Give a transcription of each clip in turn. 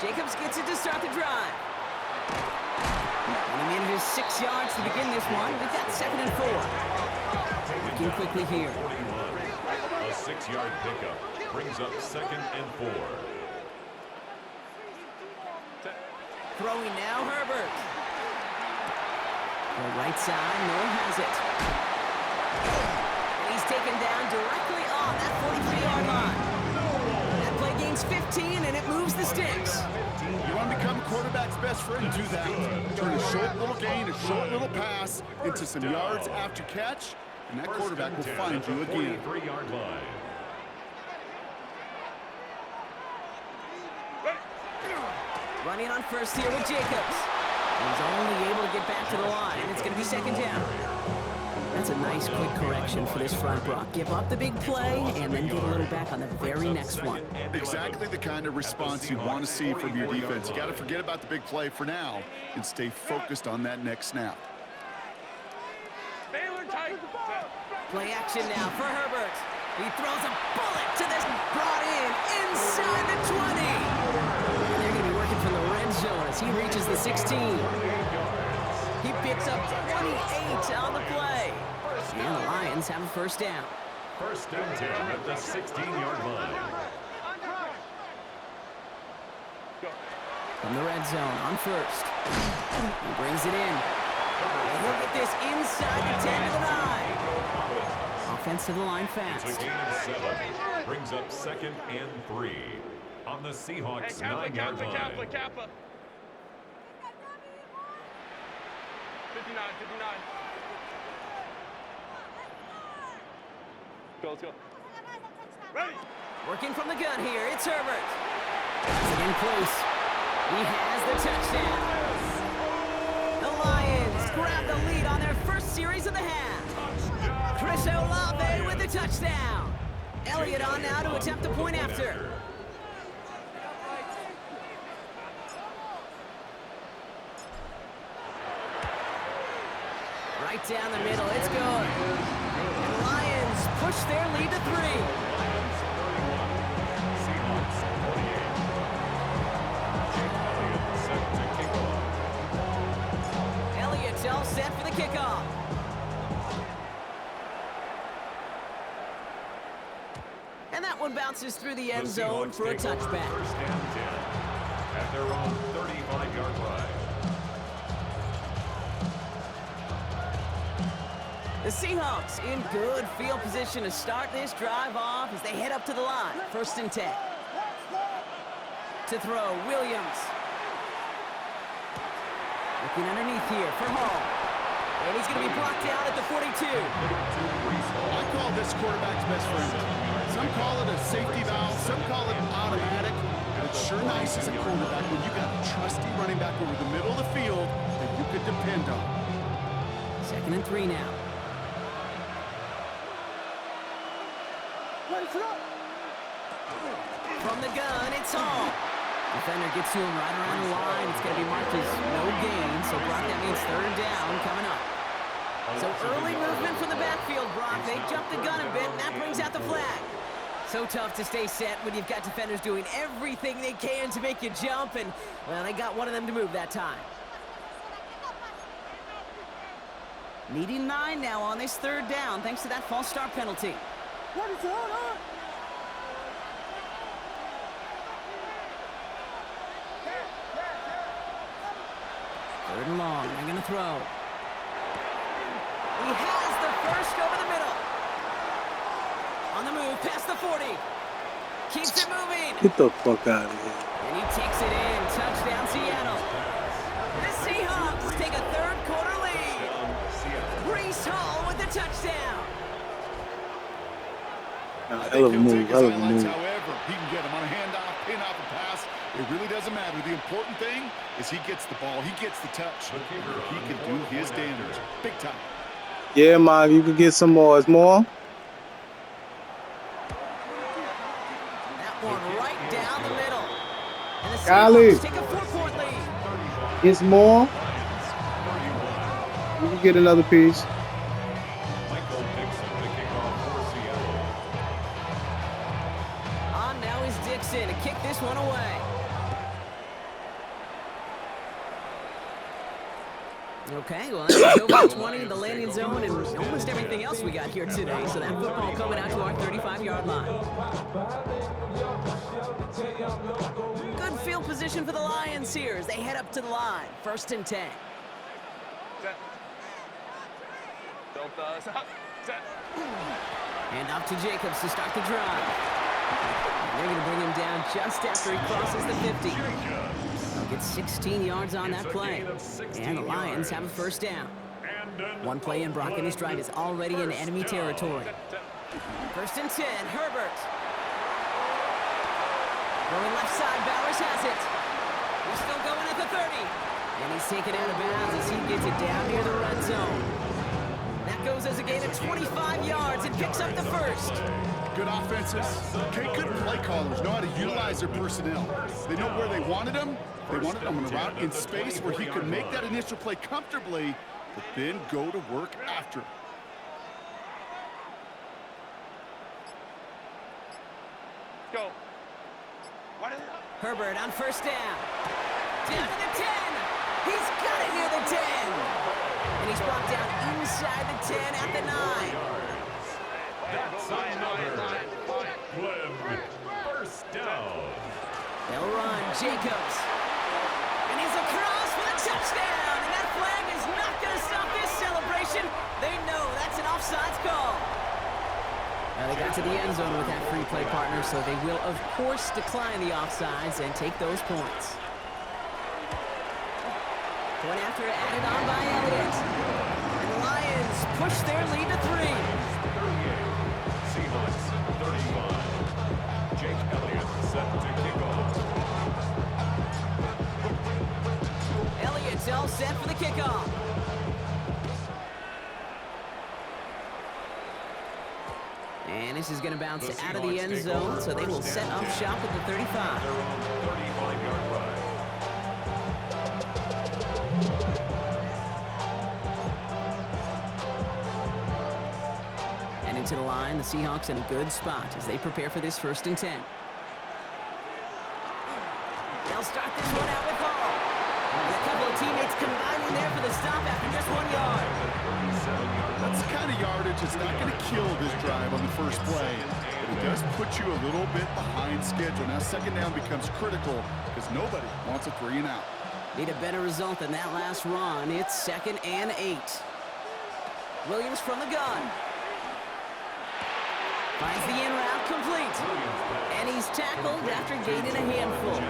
Jacobs gets it to start the drive. And he manages 6 yards to begin this one. We've got 2nd and 4. Working quickly here. A 6-yard pickup brings up 2nd and 4. Throwing now, Herbert. The right side, Noah has it. And he's taken down directly on that 43-yard line. That play gains 15, and it moves the sticks. You want to become a quarterback's best friend, do that. Turn a short little gain, a short little pass into some yards after catch, and that quarterback will find you again. 43-yard line. Running on first here with Jacobs. He's only able to get back to the line. It's going to be 2nd down. That's a nice quick correction for this front block. Give up the big play and then get a little back on the very next one. Exactly the kind of response you want to see from your defense. You got to forget about the big play for now and stay focused on that next snap. Play action now for Herbert. He throws a bullet to this, brought in inside the 20. And they're going to be working from the red zone as he reaches the 16. He picks up 28 on the play. And the Lions have a 1st down. 1st and 10 at the 16-yard line. From the red zone on 1st. He brings it in. And he'll get this inside the 10 to the 9. Offense to the line fast. It's a gain of 7. Brings up 2nd and 3 on the Seahawks 9-yard line. 59. Let's go. Ready. Working from the gun here, it's Herbert. Is it in close? He has the touchdown. The Lions grab the lead on their first series of the half. Chris Olave with the touchdown. Elliott on now to attempt the point after. Right down the middle, it's good. And the Lions push their lead to 3. Seahawks 48. Jake Elliott set to kick off. Elliott's all set for the kickoff. And that one bounces through the end zone for a touchback. 1st and 10 at their own 35-yard line. The Seahawks in good field position to start this drive off as they head up to the line. 1st and 10. To throw, Williams. Looking underneath here for Hall. And he's going to be blocked out at the 42. I call this quarterback's best friend. Some call it a safety valve, some call it automatic, but it's sure nice as a quarterback when you got a trusty running back over the middle of the field that you could depend on. 2nd and 3 now. From the gun, it's Hall. Defender gets to him right around the line. It's going to be marked as no gain, so Brock, that means 3rd down coming up. So early movement from the backfield, Brock. They jump the gun a bit, and that brings out the flag. So tough to stay set when you've got defenders doing everything they can to make you jump, and, well, they got one of them to move that time. Needing 9 now on this 3rd down, thanks to that false start penalty. What is going on? Third and long, they're going to throw. He has the first over the middle. On the move, past the 40. Keeps it moving. Get the fuck out of here. And he takes it in. Touchdown, Seattle. The Seahawks take a 3rd quarter lead. Breece Hall with the touchdown. Hell of a move, hell of a move. However, he can get him on a handoff, pin off a pass. It really doesn't matter. The important thing is he gets the ball, he gets the touch. He can do his damage. Big time. Yeah, Mike, you can get some more. It's more. That one right down the middle. And the Golly. Seahawks take a 4-point lead. It's more. You can get another piece. Michael Dixon to kick off for Seattle. On now is Dixon to kick this one away. Okay, well, that's over 20 in the landing zone and almost everything else we got here today. So that football coming out to our 35-yard line. Good field position for the Lions here as they head up to the line. 1st and 10. And up to Jacobs to start the drive. And they're going to bring him down just after he crosses the 50. He'll get 16 yards on that play. And the Lions have a 1st down. One play in, Brock, and his drive is already in enemy territory. 1st and 10, Herbert. Going left side, Bowers has it. He's still going at the 30. And he's taken out of bounds as he gets it down near the red zone. That goes as a gain of 25 yards and picks up the 1st. Good offenses. Okay, good play callers know how to utilize their personnel. They know where they wanted them. They wanted them on a route in space where he could make that initial play comfortably, but then go to work after. Go. Herbert on 1st down. Down to the 10. He's got it near the 10. And he's brought down inside the 10 at the 9. That's another Glenn 1st down. They'll run, Jacobs. And he's across for the touchdown. And that flag is not going to stop this celebration. They know that's an offsides call. Now they got to the end zone with that free play partner, so they will, of course, decline the offsides and take those points. Point after added on by Elliott. And the Lions push their lead to 3. 38. Seahawks 35. Jake Elliott set to kick off. Elliott's all set for the kickoff. And this is going to bounce out of the end zone, so they will set up shop at the 35. Their own 35-yard line. And into the line, the Seahawks in a good spot as they prepare for this 1st and 10. They'll start this one out with Hall. And a couple of teammates combining there for the stop after just 1 yard. That's the kind of yardage that's not going to kill this drive on the first play, but it does put you a little bit behind schedule. Now 2nd down becomes critical because nobody wants a 3 and out. Need a better result than that last run. It's 2nd and 8. Williams from the gun. Finds the in route complete. And he's tackled after gaining a handful.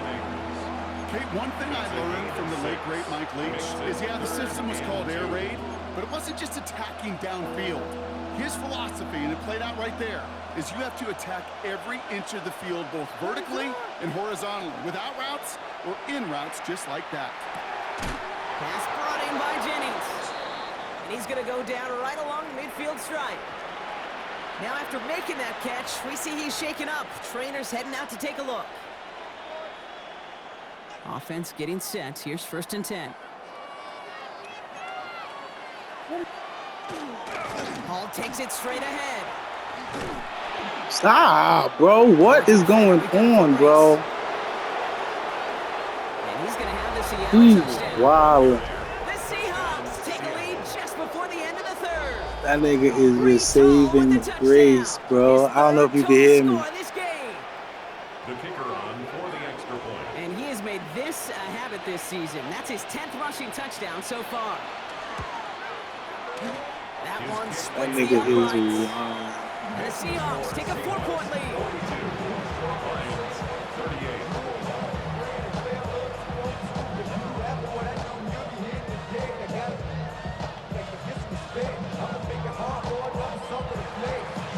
Okay, one thing I learned from the late, great Mike Leach is, yeah, the system was called air raid, but it wasn't just attacking downfield. His philosophy, and it played out right there, is you have to attack every inch of the field, both vertically and horizontally, without routes or in routes just like that. Pass brought in by Jennings. And he's going to go down right along the midfield stripe. Now after making that catch, we see he's shaken up. Trainer's heading out to take a look. Offense getting set. Here's 1st and 10. Hall takes it straight ahead. Stop, bro. What is going on, bro? And he's going to have the Seattle touchdown. Wow. The Seahawks take a lead just before the end of the 3rd. That nigga is just saving grace, bro. I don't know if you can hear me. The kicker on for the extra point. And he has made this a habit this season. That's his 10th rushing touchdown so far. That one That splits the nigga is uprights. wild. And the Seahawks take a 4-point lead. Lions 38.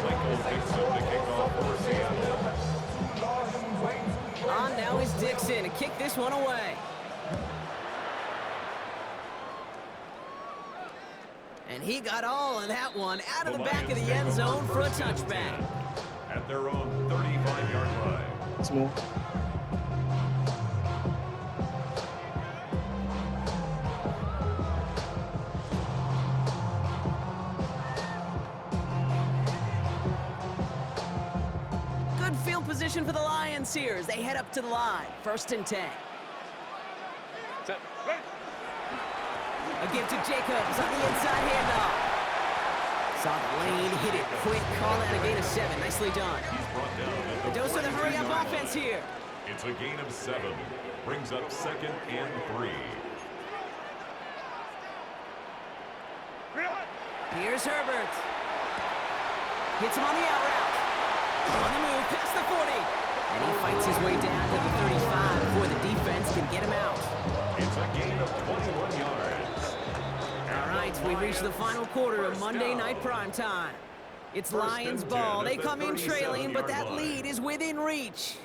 Michael Dixon to kick off for Seattle. On now is Dixon to kick this one away. And he got all of that one out of the back of the end zone for a touchback. At their own 35-yard line. It's more. Good field position for the Lions here as they head up to the line. 1st and 10. A give to Jacobs on the inside handoff. Saw the lane, hit it quick, call out a gain of 7. Nicely done. He's brought down at The dose of the hurry-up 39. offense here. It's a gain of 7. Brings up 2nd and 3. Here's Herbert. Hits him on the out route. On the move, past the 40. And he fights his way down to the 35 before the defense can get him out. It's a gain of 21 yards. All right, we've reached the final quarter of Monday Night Primetime. It's First Lions and ball. 10 They at the come in trailing, but 37-yard that line. lead is within reach.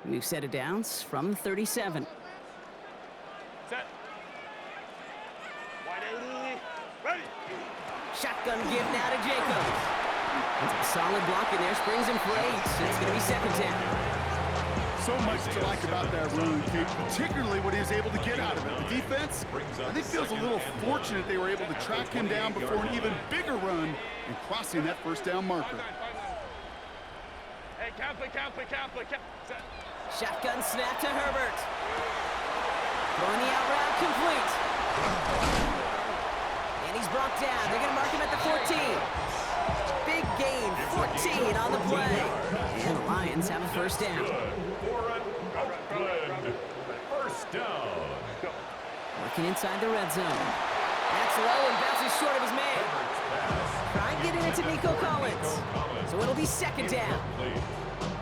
We've set it downs from 37. Set. 180. Ready. Shotgun give now to Jacobs. It's a solid block in there, springs him for 8. It's going to be 2nd down. So much to like about that run, Kate, particularly what he was able to get out of it. The defense, I think, feels a little fortunate they were able to track him down before an even bigger run and crossing that 1st down marker. Hey, count. Set. Shotgun snap to Herbert. Throwing the out route complete. And he's brought down. They're going to mark him at the 14. Big gain, 14 on the play. And the Lions have a 1st down. Good. 1st down. Working inside the red zone. That's low and bounces short of his man. Try and get it into Nico Collins. So it'll be 2nd down.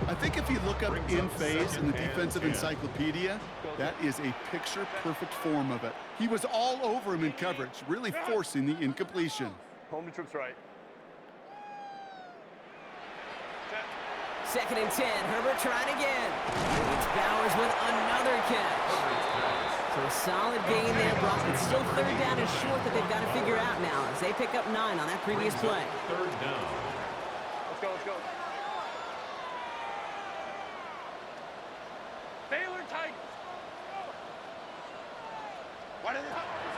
I think if you look up in phase in the defensive encyclopedia, that is a picture-perfect form of it. He was all over him in coverage, really forcing the incompletion. Home to troops right. 2nd and 10. Herbert trying again. It's Bowers with another catch. So a solid gain there, Brock. It's still 3rd down and short that they've got to figure out now as they pick up 9 on that previous play. 3rd down. Let's go. Baylor Tigers.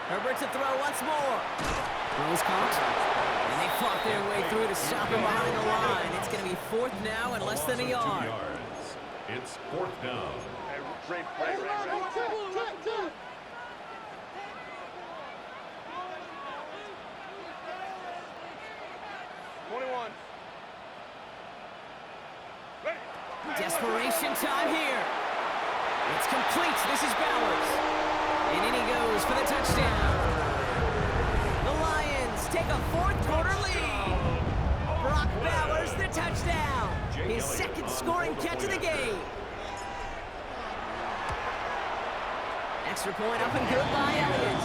Herbert to throw once more. Throws caught. And they fought their way through to stop him behind the line. It's going to be 4th now and less than a yard. 2 yards. It's 4th down. Right. 21. Ready. Desperation time here. It's complete. This is Bowers. And in he goes for the touchdown. The Lions take a 4th quarter lead. Brock Bowers, the touchdown. His 2nd scoring catch of the game. Extra point up and good by Elliott.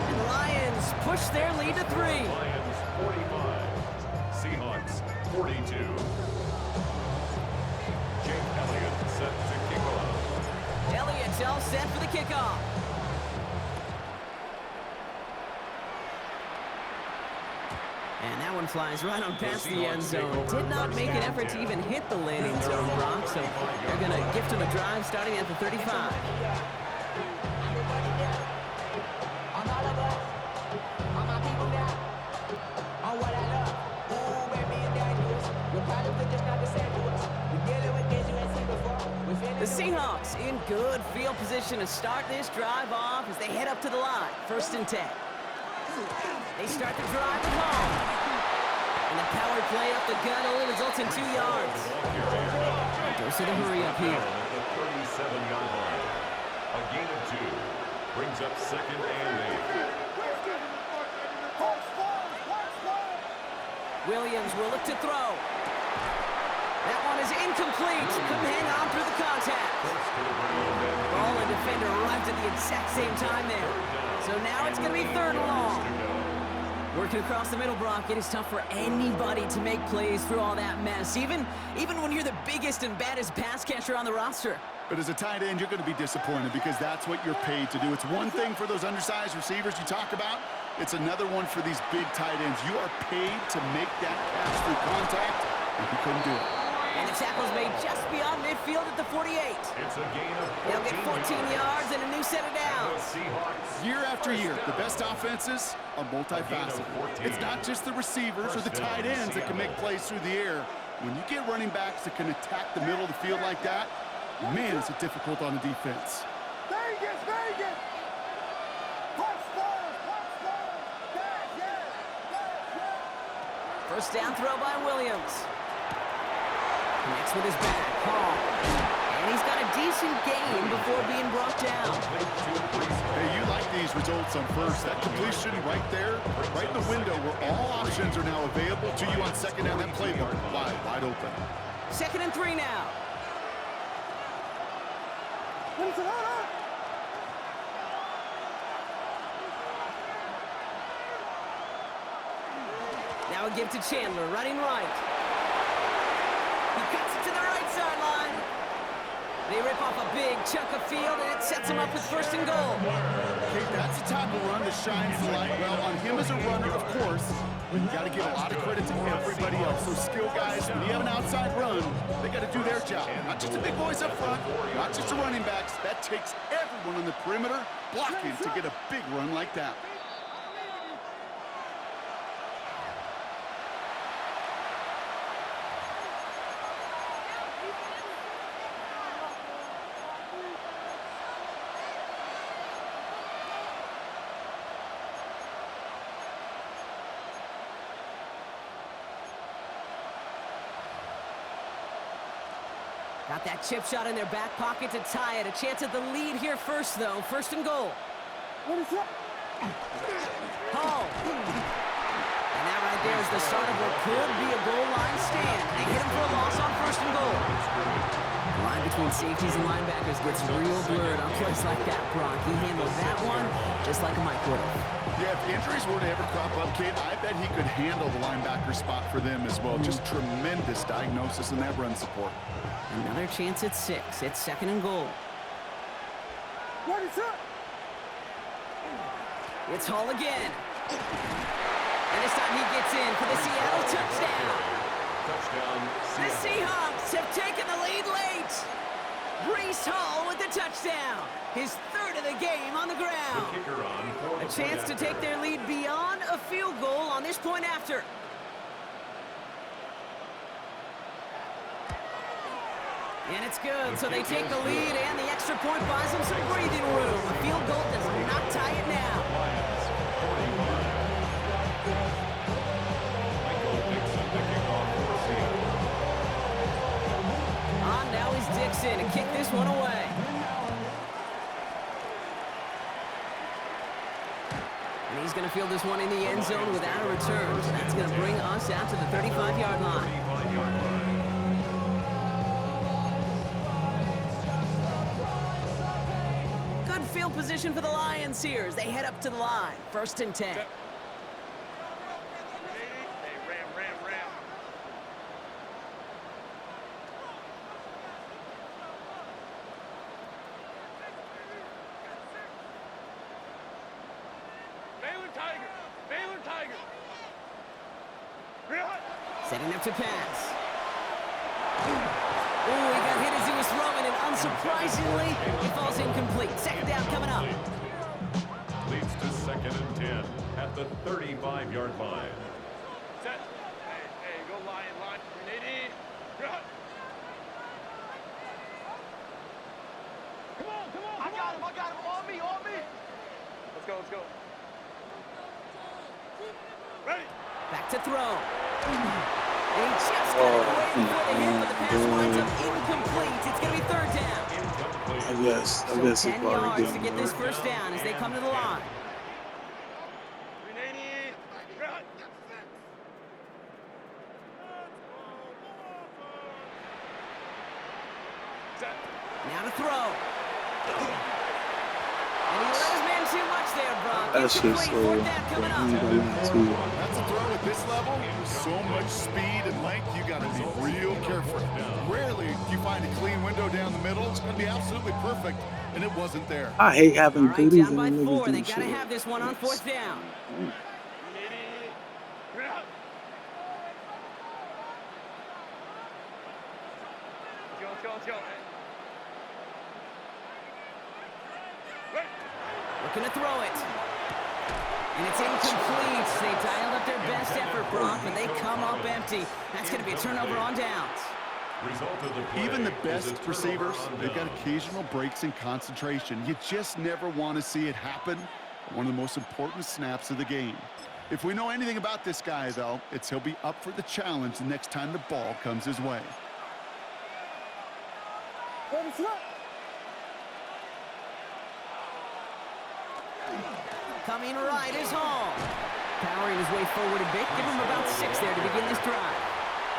And the Lions push their lead to 3. Lions 45. Seahawks 42. Jake Elliott set to kick off. Elliott's all set for the kickoff. And that one flies right on past the end zone. Did not make an effort to even hit the landing zone, Brock, so they're going to gift him a drive starting at the 35. The Seahawks in good field position to start this drive off as they head up to the line. 1st and 10. They start the drive at home. And the power play up the gut only results in 2 yards. Goes to the hurry up here. At the 37-yard line. A gain of 2. Brings up 2nd and 8. Williams will look to throw. That one is incomplete. Couldn't hang on through the contact. Ball and defender arrived at the exact same time there. So now it's going to be 3rd and long. Working across the middle, Brock, it is tough for anybody to make plays through all that mess, even when you're the biggest and baddest pass catcher on the roster. But as a tight end, you're going to be disappointed because that's what you're paid to do. It's one thing for those undersized receivers you talk about. It's another one for these big tight ends. You are paid to make that catch through contact, and he couldn't do it. And the tackle's made just beyond midfield at the 48. It's a gain of 14 They'll get 14 yards and a new set of The downs. Seahawks. Year after year, the best offenses are multifaceted. It's not just the receivers or the tight ends that can make plays through the air. When you get running backs that can attack the middle of the field like that, man, is it difficult on the defense. Vegas, Vegas! First down throw by Williams. Connects with his back. Hall. And he's got a decent gain before being brought down. Hey, you like these results on first. That completion right there, right in the window where all options are now available to you on second down. That playbook wide open. 2nd and 3 now. Now a give to Chandler, running right. He cuts it to the right sideline. They rip off a big chunk of field, and it sets him up with 1st and goal. Okay, that's the type of run that shines the light well on him as a runner, of course, but you got to give a lot of credit to everybody else. Those skill guys, when you have an outside run, they got to do their job. Not just the big boys up front, not just the running backs. That takes everyone on the perimeter blocking to get a big run like that. Got that chip shot in their back pocket to tie it. A chance at the lead here first, though. 1st and goal. Hall. And that right there is the start of what could be a goal line stand. They hit him for a loss on 1st and goal. The line between safeties and linebackers gets real blurred on plays like that, Brock. He handled that one just like a Mike would have. Yeah, if injuries were to ever crop up, kid, I bet he could handle the linebacker spot for them as well. Just tremendous diagnosis in that run support. Another chance at 6. It's 2nd and goal. What is up? It's Hall again. And this time he gets in for the Seattle touchdown. Touchdown, The Seahawks have taken the lead late. Breece Hall with the touchdown. His 3rd of the game on the ground. Kicker on for A the chance to point take their lead beyond a field goal on this point after. And it's good, so they take the lead, and the extra point buys them some breathing room. A field goal does not tie it now. Lions, 45. Michael Dixon to kick off for Seattle. Now is Dixon to kick this one away. And he's going to field this one in the end zone without a return, so that's going to bring us out to the 35-yard line. 35-yard line. Good field position for the Lions here as they head up to the line. 1st and 10. Hey, ram. Baylor Tiger. Setting up to pass. Ooh, he got hit as he was throwing, and unsurprisingly, he falls incomplete. 2nd down coming up. Leads to 2nd and 10 at the 35-yard line. Set. Hey, go line. Grenade. Come on. I got him. On me. Let's go. Ready. Back to throw. And he just got it away before the hit, but the pass winds up incomplete. It's going to be 3rd down. Incomplete. Yes, I guess it's 10 probably yards to good. get this 1st down as they come to the line. Grenade. Set. Now to throw. And he let his man too much there, Brock. That's just Incomplete. so 4th down coming up. too. That's a throw at this level. So much speed and length, you got to be real careful. Rarely do you find a clean window down the middle. It's going to be absolutely perfect, and it wasn't there. I hate All having right, booties down and by 4. niggas They do got to shit. have this one on 4th down. Looking to throw it. And it's incomplete. They dialed up their best effort, Brock, but they come up empty. That's going to be a turnover on downs. Even the best receivers, they've got occasional breaks in concentration. You just never want to see it happen. One of the most important snaps of the game. If we know anything about this guy, though, it's he'll be up for the challenge the next time the ball comes his way. Coming right is Hall. Powering his way forward a bit. Give him about 6 there to begin this drive.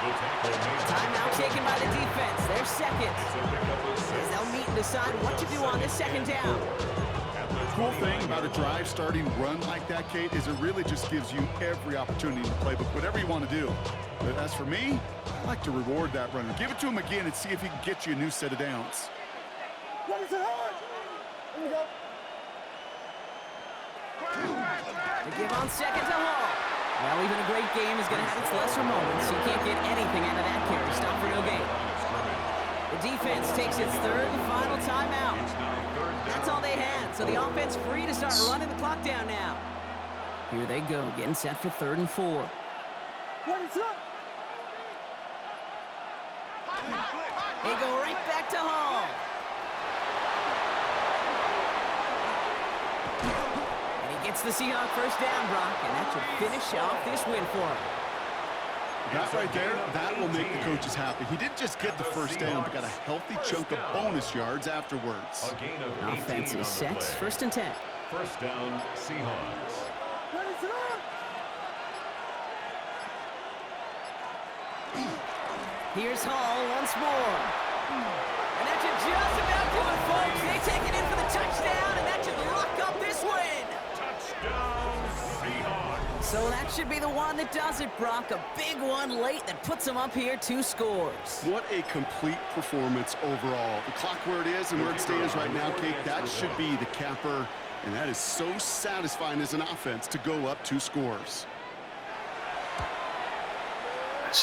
Timeout taken by the defense. They're second. As they'll meet and decide what to do on this second down. The cool thing about a drive starting run like that, Kate, is it really just gives you every opportunity to play whatever you want to do. But as for me, I like to reward that runner. Give it to him again and see if he can get you a new set of downs. What is it hard? Here we go. The give on second to Hall. Well, even a great game is going to have its lesser moments. You can't get anything out of that carry. Stop for no gain. The defense takes its third and final timeout. That's all they had, so the offense free to start running the clock down now. Here they go, getting set for 3rd and 4. What is up? They go right back to Hall. Gets the Seahawks first down, Brock, and that should finish off this win for him. That right there, that will make the coaches happy. He didn't just get the first down, but got a healthy chunk of bonus yards afterwards. Offense is set, 1st and 10. First down, Seahawks. What is it on? Here's Hall once more. And that should just about do it, folks. They take it in for the touchdown, and that should lock up this win. So that should be the one that does it, Brock. A big one late that puts them up here 2 scores. What a complete performance overall. The clock where it is and where it stands right now, Kate, that should be the capper. And that is so satisfying as an offense to go up 2 scores.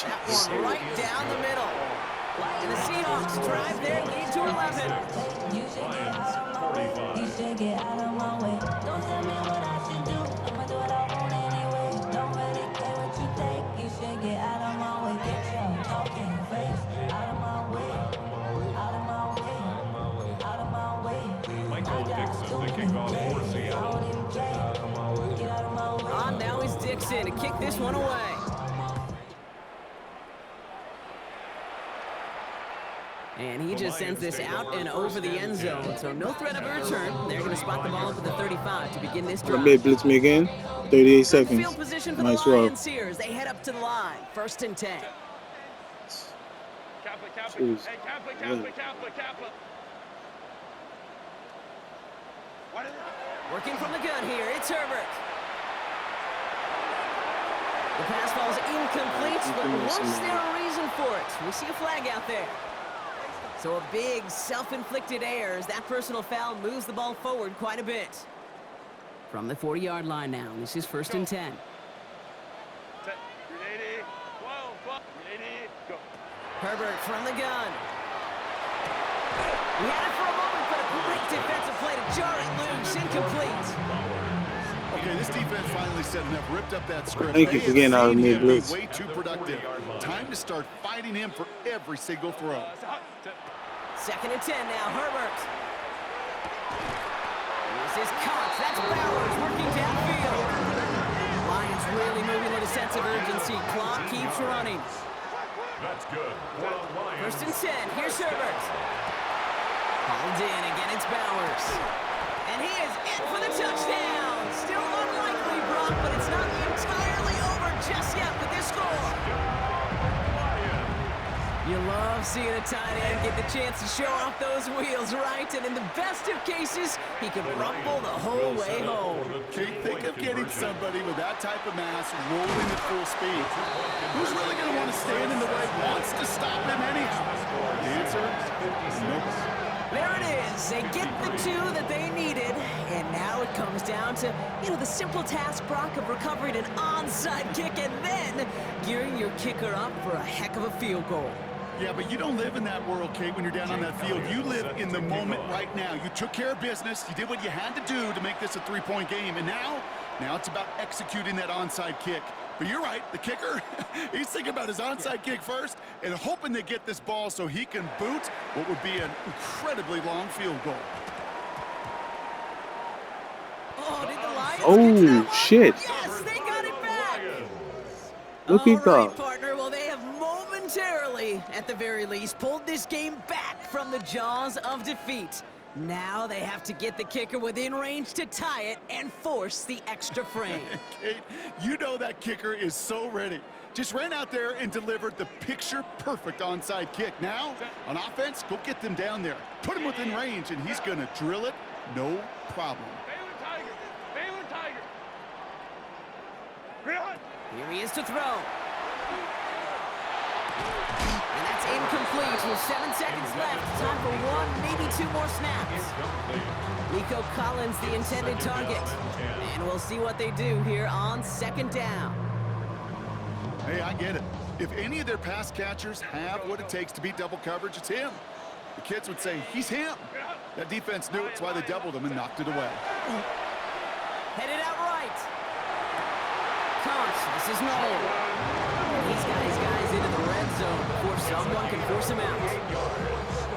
That one right down the middle. And the Seahawks drive their lead to 11. You should get out of my way. Don't tell me what I should do. I'ma do what I want anyway. Don't really care what you think. You should get out of my way. Get your talking face out of my way. Out of my way. Out of my way. Michael Dixon, the kickoff for Seattle. Get out of my way. On now is Dixon to kick this one away. And he just sends this out and over the end zone. So no threat of a return. They're going to spot the ball up at the 35 to begin this drive. Maybe blitz me again. 38 seconds. Field position for Nice the roll. Lions here as they head up to the line. 1st and 10. Jeez. Hey, Kappa. What is it? Working from the gun here, it's Herbert. The pass ball is incomplete, but was there a reason for it? We see a flag out there. So a big self-inflicted error as that personal foul moves the ball forward quite a bit. From the 40-yard line now, this is 1st and 10. Ready? Whoa, ready? Go. Herbert from the gun. He had it for a moment, but a great defensive play to jar it loose, incomplete. Okay, this defense finally set enough, ripped up that script. Thank you for getting out of me, They have blitz. seen him be way too productive. Time to start fighting him for every single throw. 2nd and 10 now, Herbert. This is Cox, that's Bowers working downfield. Lions really moving with a sense of urgency. Clock keeps running. That's good. 1st and 10, here's Herbert. Hauled in, again it's Bowers. And he is in for the touchdown. Still unlikely, Brock, but it's not entirely over just yet with this score. You love seeing a tight end get the chance to show off those wheels, right? And in the best of cases, he could rumble the whole way home. Kate, think of getting somebody with that type of mass rolling at full speed. Who's really going to want to stand in the way, wants to stop him anyhow? The answer? Nope. There it is. They get the 2 that they needed, and now it comes down to, the simple task, Brock, of recovering an onside kick and then gearing your kicker up for a heck of a field goal. Yeah, but you don't live in that world, Kate, when you're down on that field. You live in the moment right now. You took care of business. You did what you had to do to make this a three-point game. And now it's about executing that onside kick. But you're right, the kicker, he's thinking about his onside kick first and hoping they get this ball so he can boot what would be an incredibly long field goal. Oh, did the Lions get that shit. Yes, they got it back. Look at All right, that. partner. Well, they have momentarily, at the very least, pulled this game back from the jaws of defeat. Now they have to get the kicker within range to tie it and force the extra frame. Kate, you know that kicker is so ready. Just ran out there and delivered the picture-perfect onside kick. Now, on offense, go get them down there. Put him within range, and he's going to drill it, no problem. Baylor Tiger. Here he is to throw. And that's incomplete with 7 seconds left. Time for one, maybe 2 more snaps. Nico Collins, the intended target. And we'll see what they do here on 2nd down. Hey, I get it. If any of their pass catchers have what it takes to beat double coverage, it's him. The kids would say, he's him. That defense knew it's why they doubled him and knocked it away. Headed out right. This is Noel. He's got his guys into the red zone before someone can force him out.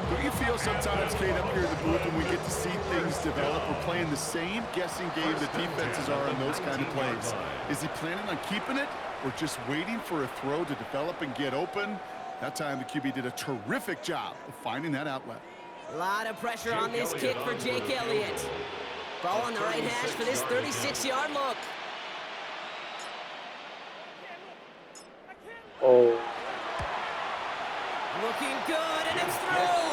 Don't you feel sometimes, Kate, up here in the booth when we get to see things develop? We're playing the same guessing game that defenses are on those kind of plays. Is he planning on keeping it or just waiting for a throw to develop and get open? That time the QB did a terrific job of finding that outlet. A lot of pressure on this kick for Jake Elliott. Ball on the right hash for this 36-yard look. Oh. Looking good, and it's through.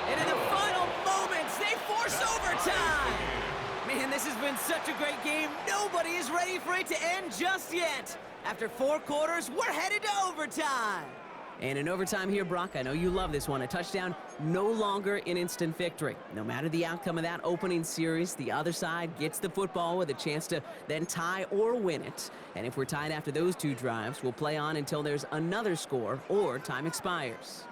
And in the final moments, they force overtime. Man, this has been such a great game. Nobody is ready for it to end just yet. After 4 quarters, we're headed to overtime. And in overtime here, Brock, I know you love this one. A touchdown, no longer an instant victory. No matter the outcome of that opening series, the other side gets the football with a chance to then tie or win it. And if we're tied after those 2 drives, we'll play on until there's another score or time expires.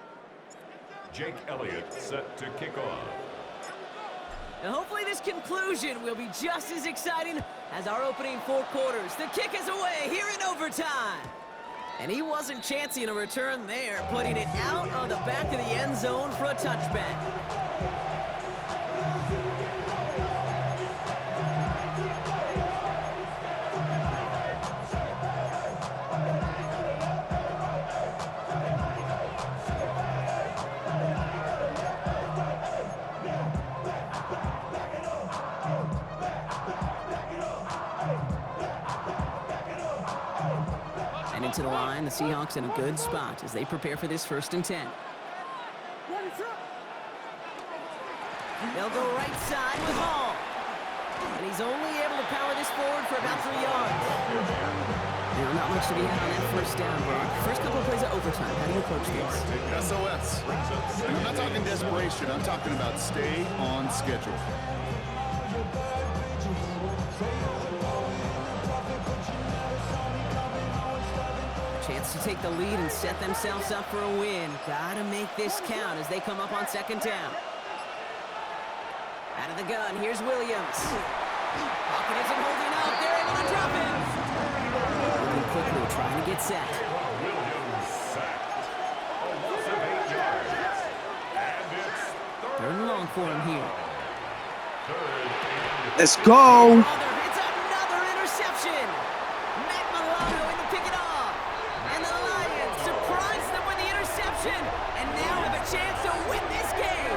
Jake Elliott set to kick off. And hopefully this conclusion will be just as exciting as our opening 4 quarters. The kick is away here in overtime. And he wasn't chancing a return there, putting it out of the back of the end zone for a touchback. And into the line, the Seahawks in a good spot as they prepare for this 1st and 10. They'll go right side with Hall. And he's only able to power this forward for about 3 yards. Not much to be had on that 1st down, Brock. First couple of plays of overtime. How do you approach this? SOS. And I'm not talking desperation. I'm talking about stay on schedule. Chance to take the lead and set themselves up for a win. Gotta make this count as they come up on 2nd down. Out of the gun, here's Williams. Pocket isn't holding up. They're able to drop him. Moving quickly, trying to get set. Williams sacked. A loss of 8 yards. And it's 3rd and long for him here. 3rd and Let's go. It's another interception. Matt Milano in the pick it off. And the Lions surprise them with the interception and now have a chance to win this game.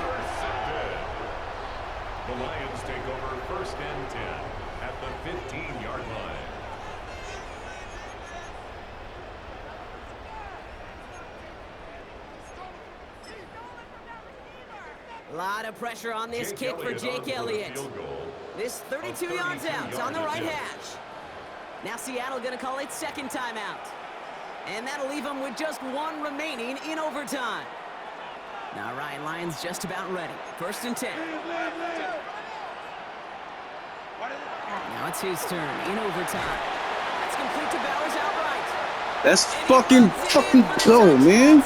the Lions take over 1st and 10 at the 15-yard line. A lot of pressure on this kick for Jake Elliott. This 32 yards out. It's on the right hash. Now Seattle going to call its 2nd timeout. And that'll leave them with just 1 remaining in overtime. All right, Lions just about ready. 1st and 10. Now it's his turn in overtime. That's complete to Bowers outright. Let's fucking go, man.